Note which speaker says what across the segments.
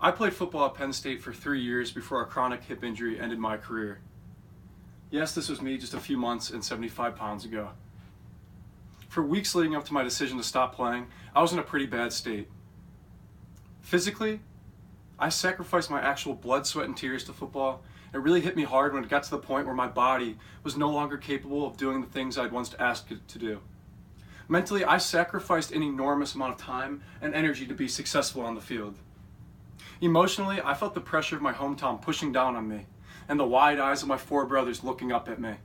Speaker 1: I played football at Penn State for 3 years before a chronic hip injury ended my career. Yes, this was me just a few months and 75 pounds ago. For weeks leading up to my decision to stop playing, I was in a pretty bad state. Physically, I sacrificed my actual blood, sweat, and tears to football. It really hit me hard when it got to the point where my body was no longer capable of doing the things I'd once asked it to do. Mentally, I sacrificed an enormous amount of time and energy to be successful on the field. Emotionally, I felt the pressure of my hometown pushing down on me, and the wide eyes of my 4 brothers looking up at me.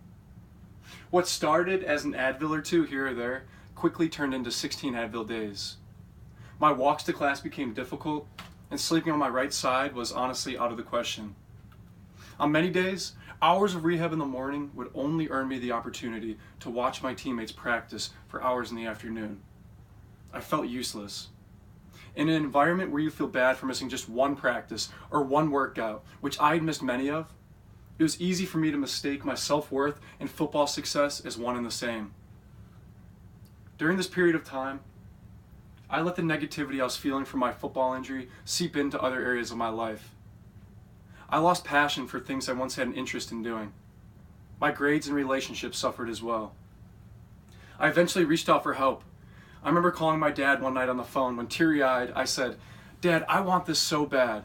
Speaker 1: What started as an Advil or 2 here or there quickly turned into 16 Advil days. My walks to class became difficult, and sleeping on my right side was honestly out of the question. On many days, hours of rehab in the morning would only earn me the opportunity to watch my teammates practice for hours in the afternoon. I felt useless. In an environment where you feel bad for missing just one practice or one workout, which I'd missed many of, it was easy for me to mistake my self-worth and football success as one and the same. During this period of time, I let the negativity I was feeling from my football injury seep into other areas of my life. I lost passion for things I once had an interest in doing. My grades and relationships suffered as well. I eventually reached out for help. I remember calling my dad one night on the phone when, teary-eyed, I said, "Dad, I want this so bad.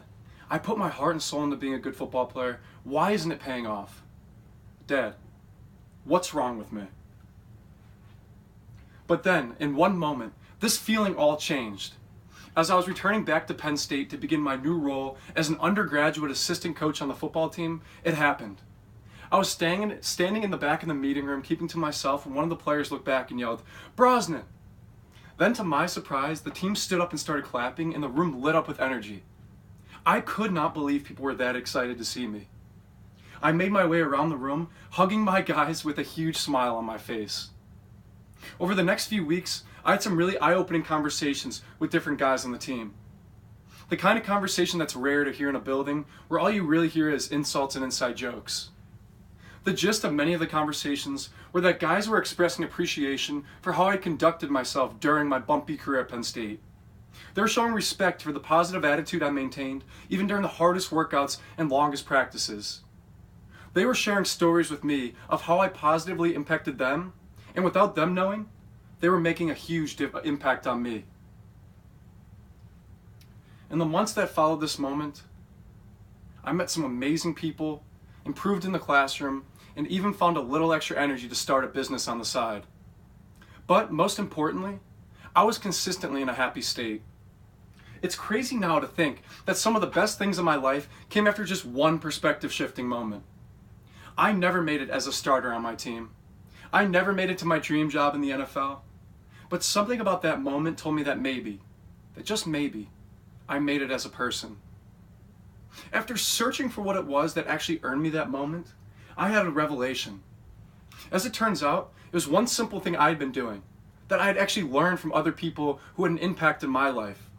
Speaker 1: I put my heart and soul into being a good football player. Why isn't it paying off? Dad, what's wrong with me?" But then, in one moment, this feeling all changed. As I was returning back to Penn State to begin my new role as an undergraduate assistant coach on the football team, it happened. I was standing in the back of the meeting room, keeping to myself, when one of the players looked back and yelled, "Brosnan!" Then, to my surprise, the team stood up and started clapping, and the room lit up with energy. I could not believe people were that excited to see me. I made my way around the room, hugging my guys with a huge smile on my face. Over the next few weeks, I had some really eye-opening conversations with different guys on the team. The kind of conversation that's rare to hear in a building, where all you really hear is insults and inside jokes. The gist of many of the conversations were that guys were expressing appreciation for how I conducted myself during my bumpy career at Penn State. They were showing respect for the positive attitude I maintained, even during the hardest workouts and longest practices. They were sharing stories with me of how I positively impacted them, and without them knowing, they were making a huge impact on me. In the months that followed this moment, I met some amazing people, improved in the classroom, and even found a little extra energy to start a business on the side. But most importantly, I was consistently in a happy state. It's crazy now to think that some of the best things in my life came after just one perspective shifting moment. I never made it as a starter on my team. I never made it to my dream job in the NFL. But something about that moment told me that maybe, that just maybe, I made it as a person. After searching for what it was that actually earned me that moment, I had a revelation. As it turns out, it was one simple thing I had been doing, that I had actually learned from other people who had an impact in my life.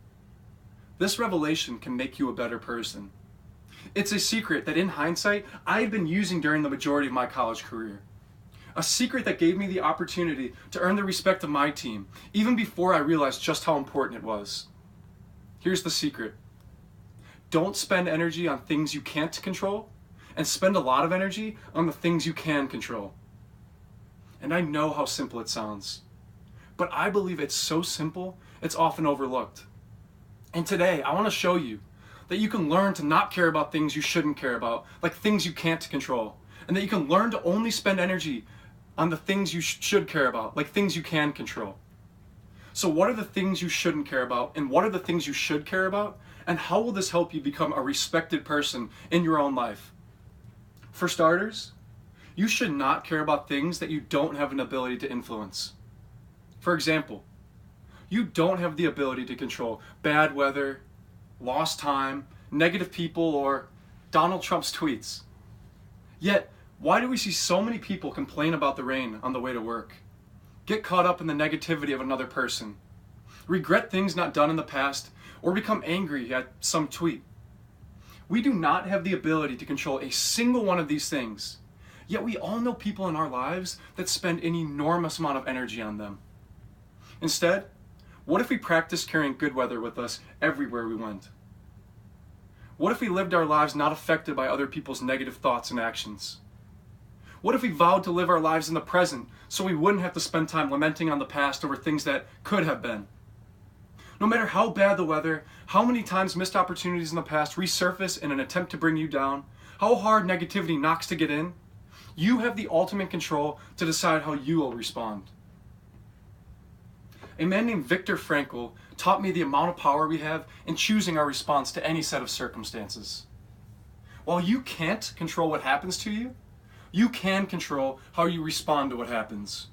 Speaker 1: This revelation can make you a better person. It's a secret that in hindsight, I had been using during the majority of my college career. A secret that gave me the opportunity to earn the respect of my team, even before I realized just how important it was. Here's the secret. Don't spend energy on things you can't control, and spend a lot of energy on the things you can control. And I know how simple it sounds, but I believe it's so simple, it's often overlooked. And today, I want to show you that you can learn to not care about things you shouldn't care about, like things you can't control, and that you can learn to only spend energy on the things you should care about, like things you can control. So what are the things you shouldn't care about, and what are the things you should care about, and how will this help you become a respected person in your own life? For starters, you should not care about things that you don't have an ability to influence. For example, you don't have the ability to control bad weather, lost time, negative people, or Donald Trump's tweets. Yet, why do we see so many people complain about the rain on the way to work? Get caught up in the negativity of another person, regret things not done in the past, or become angry at some tweet. We do not have the ability to control a single one of these things, yet we all know people in our lives that spend an enormous amount of energy on them. Instead, what if we practiced carrying good weather with us everywhere we went? What if we lived our lives not affected by other people's negative thoughts and actions? What if we vowed to live our lives in the present so we wouldn't have to spend time lamenting on the past over things that could have been? No matter how bad the weather, how many times missed opportunities in the past resurface in an attempt to bring you down, how hard negativity knocks to get in, you have the ultimate control to decide how you will respond. A man named Viktor Frankl taught me the amount of power we have in choosing our response to any set of circumstances. While you can't control what happens to you, you can control how you respond to what happens.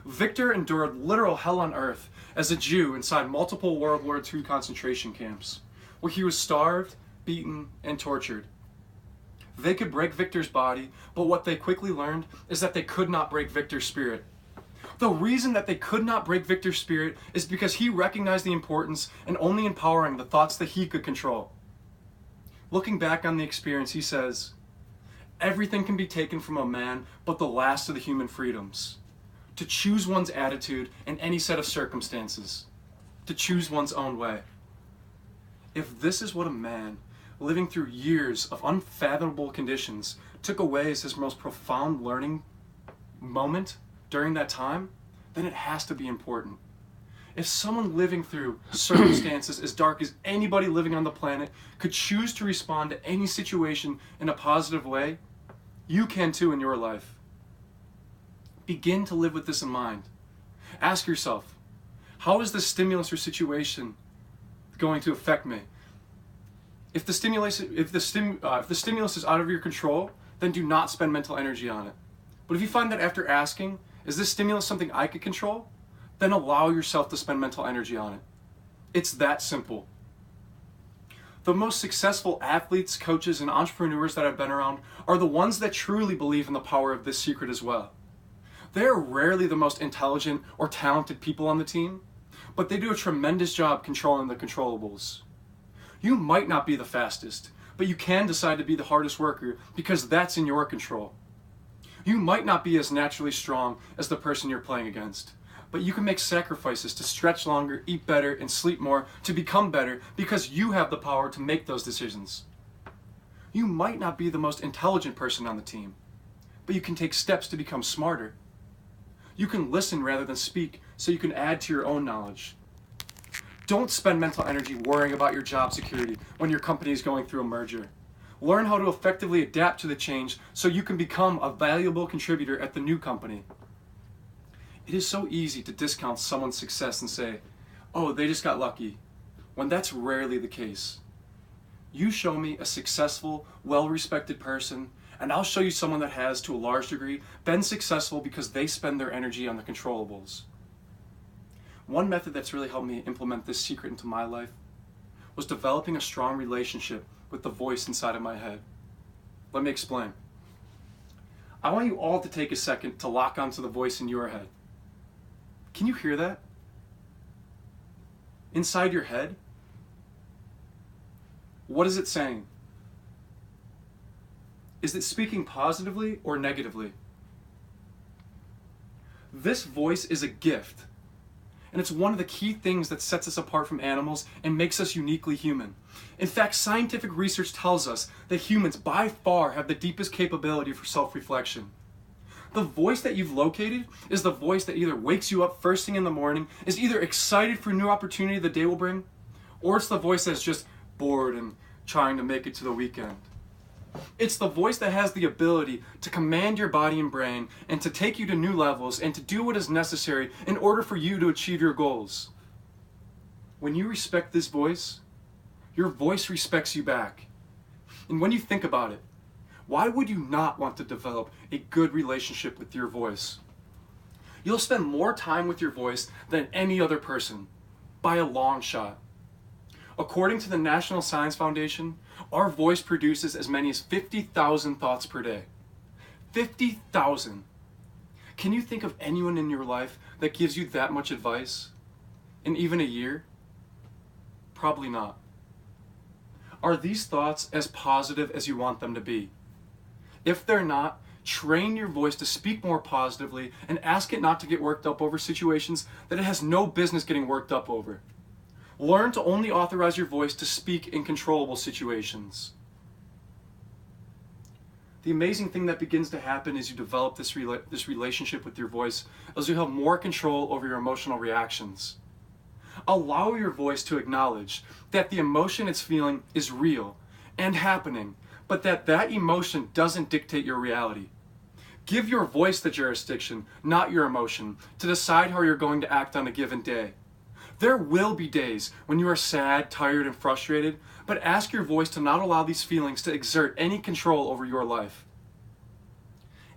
Speaker 1: Viktor endured literal hell on earth as a Jew inside multiple World War II concentration camps, where he was starved, beaten, and tortured. They could break Viktor's body, but what they quickly learned is that they could not break Viktor's spirit. The reason that they could not break Viktor's spirit is because he recognized the importance in only empowering the thoughts that he could control. Looking back on the experience, he says, "Everything can be taken from a man but the last of the human freedoms. To choose one's attitude in any set of circumstances. To choose one's own way." If this is what a man living through years of unfathomable conditions took away as his most profound learning moment during that time, then it has to be important. If someone living through circumstances as dark as anybody living on the planet could choose to respond to any situation in a positive way, you can too in your life. Begin to live with this in mind. Ask yourself, how is this stimulus or situation going to affect me? If the stimulus is out of your control, then do not spend mental energy on it. But if you find that after asking, is this stimulus something I could control? Then allow yourself to spend mental energy on it. It's that simple. The most successful athletes, coaches, and entrepreneurs that I've been around are the ones that truly believe in the power of this secret as well. They are rarely the most intelligent or talented people on the team, but they do a tremendous job controlling the controllables. You might not be the fastest, but you can decide to be the hardest worker because that's in your control. You might not be as naturally strong as the person you're playing against, but you can make sacrifices to stretch longer, eat better, and sleep more to become better because you have the power to make those decisions. You might not be the most intelligent person on the team, but you can take steps to become smarter. You can listen rather than speak so you can add to your own knowledge. Don't spend mental energy worrying about your job security when your company is going through a merger. Learn how to effectively adapt to the change so you can become a valuable contributor at the new company. It is so easy to discount someone's success and say, "Oh, they just got lucky," when that's rarely the case. You show me a successful, well-respected person, and I'll show you someone that has, to a large degree, been successful because they spend their energy on the controllables. One method that's really helped me implement this secret into my life was developing a strong relationship with the voice inside of my head. Let me explain. I want you all to take a second to lock onto the voice in your head. Can you hear that? Inside your head? What is it saying? Is it speaking positively or negatively? This voice is a gift, and it's one of the key things that sets us apart from animals and makes us uniquely human. In fact, scientific research tells us that humans by far have the deepest capability for self-reflection. The voice that you've located is the voice that either wakes you up first thing in the morning, is either excited for a new opportunity the day will bring, or it's the voice that's just bored and trying to make it to the weekend. It's the voice that has the ability to command your body and brain and to take you to new levels and to do what is necessary in order for you to achieve your goals. When you respect this voice, your voice respects you back. And when you think about it, why would you not want to develop a good relationship with your voice? You'll spend more time with your voice than any other person, by a long shot. According to the National Science Foundation, our voice produces as many as 50,000 thoughts per day. 50,000! Can you think of anyone in your life that gives you that much advice? In even a year? Probably not. Are these thoughts as positive as you want them to be? If they're not, train your voice to speak more positively and ask it not to get worked up over situations that it has no business getting worked up over. Learn to only authorize your voice to speak in controllable situations. The amazing thing that begins to happen as you develop this relationship with your voice is you have more control over your emotional reactions. Allow your voice to acknowledge that the emotion it's feeling is real and happening, but that emotion doesn't dictate your reality. Give your voice the jurisdiction, not your emotion, to decide how you're going to act on a given day. There will be days when you are sad, tired, and frustrated, but ask your voice to not allow these feelings to exert any control over your life.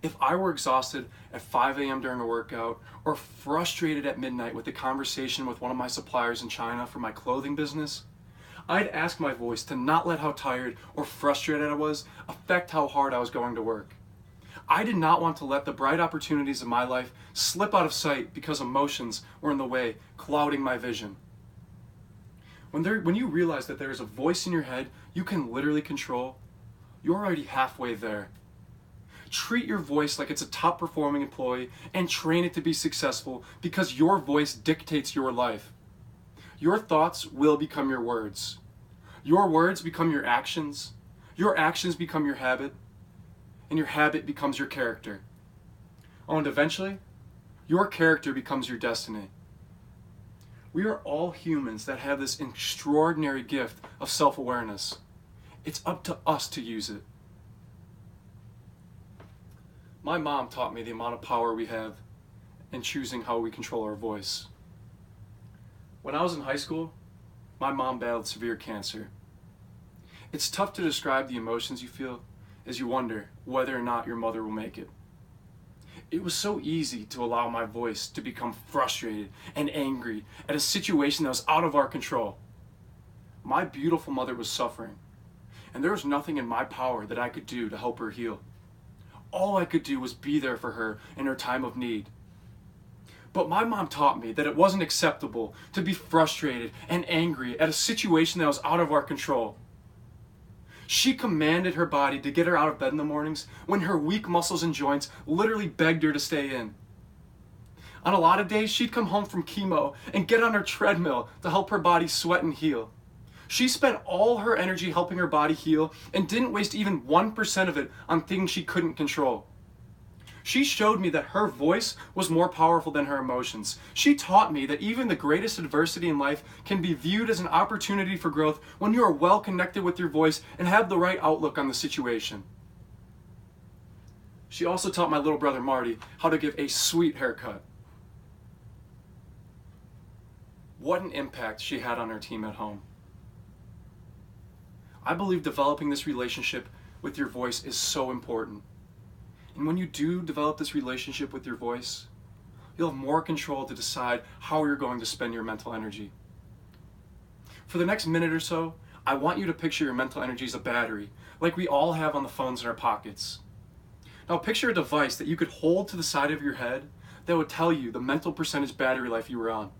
Speaker 1: If I were exhausted at 5 a.m. during a workout, or frustrated at midnight with a conversation with one of my suppliers in China for my clothing business, I'd ask my voice to not let how tired or frustrated I was affect how hard I was going to work. I did not want to let the bright opportunities of my life slip out of sight because emotions were in the way, clouding my vision. When you realize that there is a voice in your head you can literally control, you're already halfway there. Treat your voice like it's a top performing employee and train it to be successful because your voice dictates your life. Your thoughts will become your words. Your words become your actions become your habit, and your habit becomes your character. Oh, and eventually, your character becomes your destiny. We are all humans that have this extraordinary gift of self-awareness. It's up to us to use it. My mom taught me the amount of power we have in choosing how we control our voice. When I was in high school, my mom battled severe cancer. It's tough to describe the emotions you feel as you wonder whether or not your mother will make it. It was so easy to allow my voice to become frustrated and angry at a situation that was out of our control. My beautiful mother was suffering, and there was nothing in my power that I could do to help her heal. All I could do was be there for her in her time of need. But my mom taught me that it wasn't acceptable to be frustrated and angry at a situation that was out of our control. She commanded her body to get her out of bed in the mornings when her weak muscles and joints literally begged her to stay in. On a lot of days, she'd come home from chemo and get on her treadmill to help her body sweat and heal. She spent all her energy helping her body heal and didn't waste even 1% of it on things she couldn't control. She showed me that her voice was more powerful than her emotions. She taught me that even the greatest adversity in life can be viewed as an opportunity for growth when you are well connected with your voice and have the right outlook on the situation. She also taught my little brother Marty how to give a sweet haircut. What an impact she had on her team at home. I believe developing this relationship with your voice is so important. And when you do develop this relationship with your voice, you'll have more control to decide how you're going to spend your mental energy. For the next minute or so, I want you to picture your mental energy as a battery, like we all have on the phones in our pockets. Now picture a device that you could hold to the side of your head that would tell you the mental percentage battery life you were on.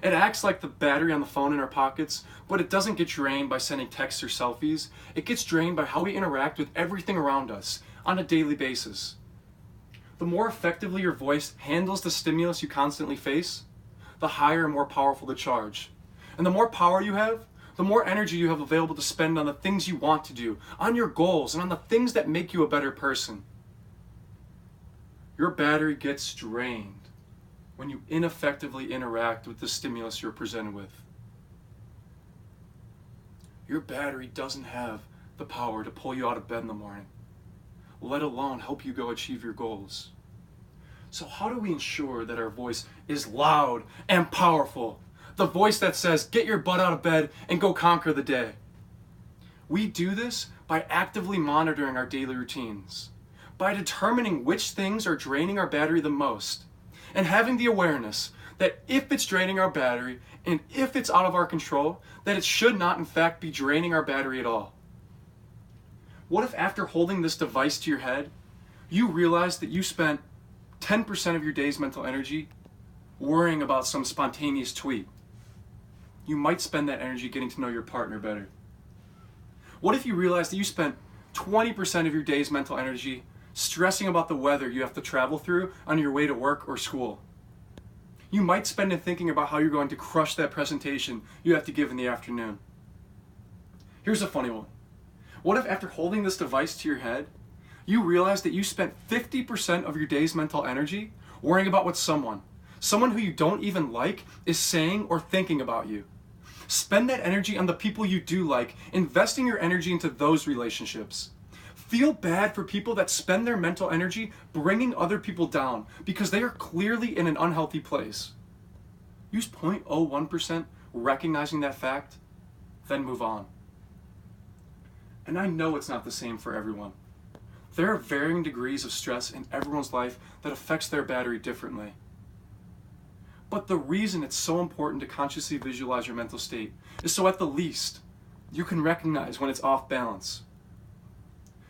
Speaker 1: It acts like the battery on the phone in our pockets, but it doesn't get drained by sending texts or selfies. It gets drained by how we interact with everything around us on a daily basis. The more effectively your voice handles the stimulus you constantly face, the higher and more powerful the charge. And the more power you have, the more energy you have available to spend on the things you want to do, on your goals, and on the things that make you a better person. Your battery gets drained when you ineffectively interact with the stimulus you're presented with. Your battery doesn't have the power to pull you out of bed in the morning, let alone help you go achieve your goals. So how do we ensure that our voice is loud and powerful? The voice that says, get your butt out of bed and go conquer the day. We do this by actively monitoring our daily routines, by determining which things are draining our battery the most, and having the awareness that if it's draining our battery and if it's out of our control, that it should not in fact be draining our battery at all. What if after holding this device to your head, you realized that you spent 10% of your day's mental energy worrying about some spontaneous tweet? You might spend that energy getting to know your partner better. What if you realized that you spent 20% of your day's mental energy stressing about the weather you have to travel through on your way to work or school? you might spend it thinking about how you're going to crush that presentation you have to give in the afternoon. Here's a funny one. What if after holding this device to your head, you realize that you spent 50% of your day's mental energy worrying about what someone who you don't even like, is saying or thinking about you? Spend that energy on the people you do like, investing your energy into those relationships. Feel bad for people that spend their mental energy bringing other people down because they are clearly in an unhealthy place. Use 0.01% recognizing that fact, then move on. And I know it's not the same for everyone. There are varying degrees of stress in everyone's life that affects their battery differently. But the reason it's so important to consciously visualize your mental state is so at the least, you can recognize when it's off balance.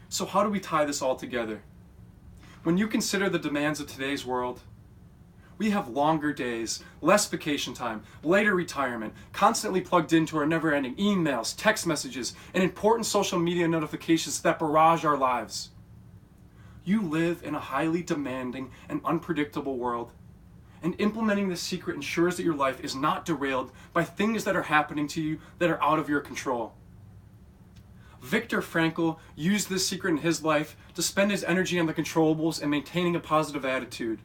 Speaker 1: So how do we tie this all together? When you consider the demands of today's world, we have longer days, less vacation time, later retirement, constantly plugged into our never-ending emails, text messages, and important social media notifications that barrage our lives. You live in a highly demanding and unpredictable world, and implementing this secret ensures that your life is not derailed by things that are happening to you that are out of your control. Viktor Frankl used this secret in his life to spend his energy on the controllables and maintaining a positive attitude,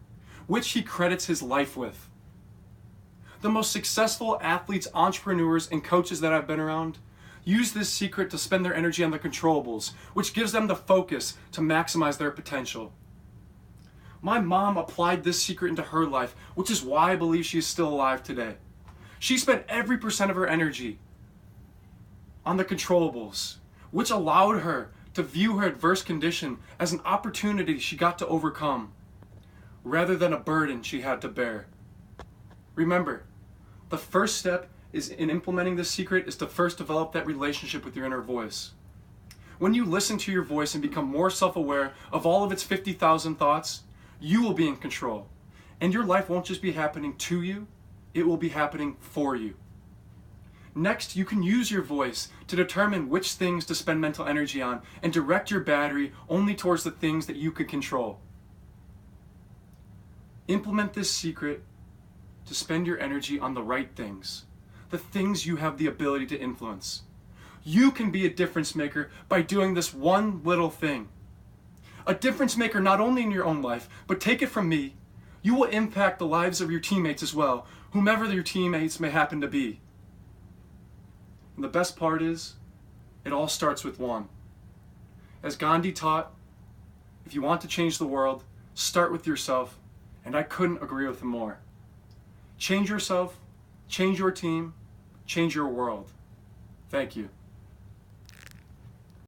Speaker 1: which he credits his life with. The most successful athletes, entrepreneurs, and coaches that I've been around use this secret to spend their energy on the controllables, which gives them the focus to maximize their potential. My mom applied this secret into her life, which is why I believe she is still alive today. She spent every percent of her energy on the controllables, which allowed her to view her adverse condition as an opportunity she got to overcome, rather than a burden she had to bear. Remember, the first step in implementing this secret is to first develop that relationship with your inner voice. When you listen to your voice and become more self-aware of all of its 50,000 thoughts, you will be in control. And your life won't just be happening to you, it will be happening for you. Next, you can use your voice to determine which things to spend mental energy on and direct your battery only towards the things that you can control. Implement this secret to spend your energy on the right things, the things you have the ability to influence. You can be a difference maker by doing this one little thing. A difference maker not only in your own life, but take it from me, you will impact the lives of your teammates as well, whomever your teammates may happen to be. And the best part is, it all starts with one. As Gandhi taught, if you want to change the world, start with yourself, and I couldn't agree with him more. Change yourself, change your team, change your world. Thank you.